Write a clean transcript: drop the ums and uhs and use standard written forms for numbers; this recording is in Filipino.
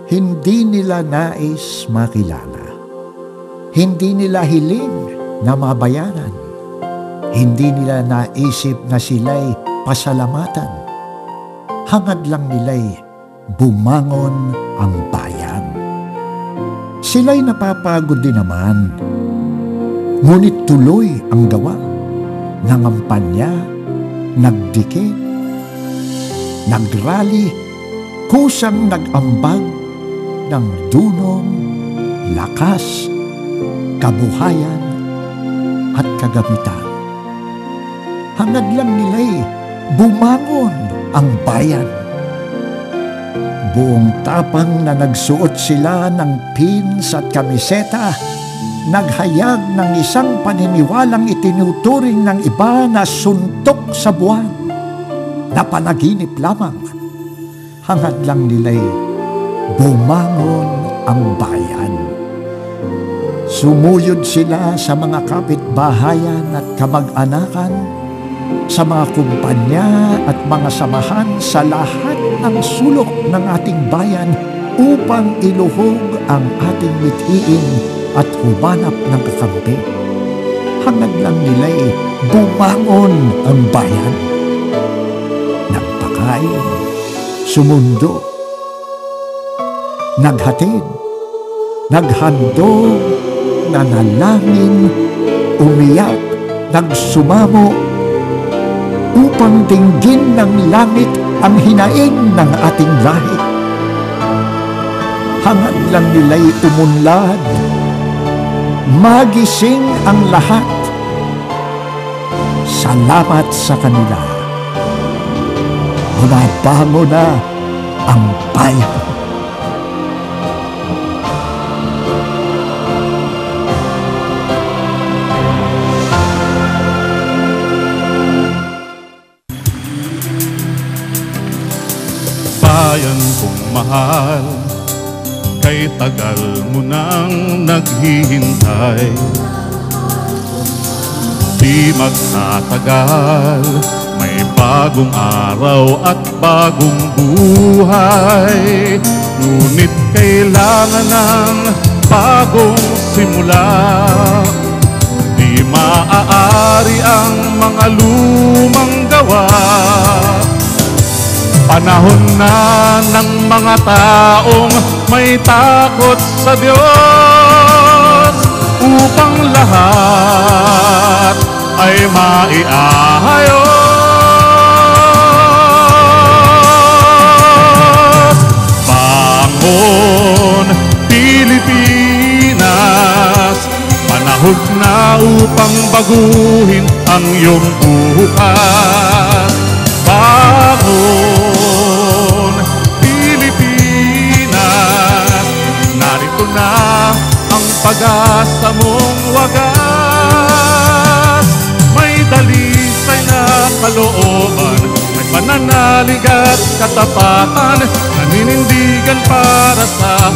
Hindi nila nais makilala. Hindi nila hiling na mabayaran. Hindi nila naisip na sila'y pasalamatan. Hangad lang nila'y bumangon ang bayan. Sila'y napapagod din naman, ngunit tuloy ang gawa. Nangampanya, nagdikit, nagrally, kusang nag-ambag ng dunong, lakas, kabuhayan at kagamitan. Hangad lang nila'y bumangon ang bayan. Buong tapang na nagsuot sila ng pins at kamiseta, naghayag ng isang paniniwalang itinuturing ng iba na suntok sa buwan, na panaginip lamang. Hangad lang nila'y bumangon ang bayan. Sumuyod sila sa mga kapitbahayan at kamag-anakan, sa mga kumpanya at mga samahan sa lahat ng sulok ng ating bayan upang iluhog ang ating mithiin at humanap ng kakampi. Hangad lang nila'y bumangon ang bayan. Nagpakain, sumundo, naghatid, naghandog, nanalangin, umiyak, nagsumamo, upang dinggin ng langit ang hinaing ng ating lahi. Hangad lang nila'y umunlad, magising ang lahat. Salamat sa kanila. Bumabango na ang bayan. Bayan kong mahal, kay tagal mo nang naghihintay. Di magtatagal, may bagong araw at bagong buhay. Ngunit kailangan ng bagong simula. Di maaari ang mga lumang gawa. Panahon na ng mga taong may takot sa Diyos, upang lahat ay maiahayos. Bangon, Pilipinas! Panahon na upang baguhin ang iyong bukas. Bangon, Pilipinas! Narito na ang pag-asa mong wagas. May dalisay na kalooban, may pananalig at katapatan, naninindigan para sa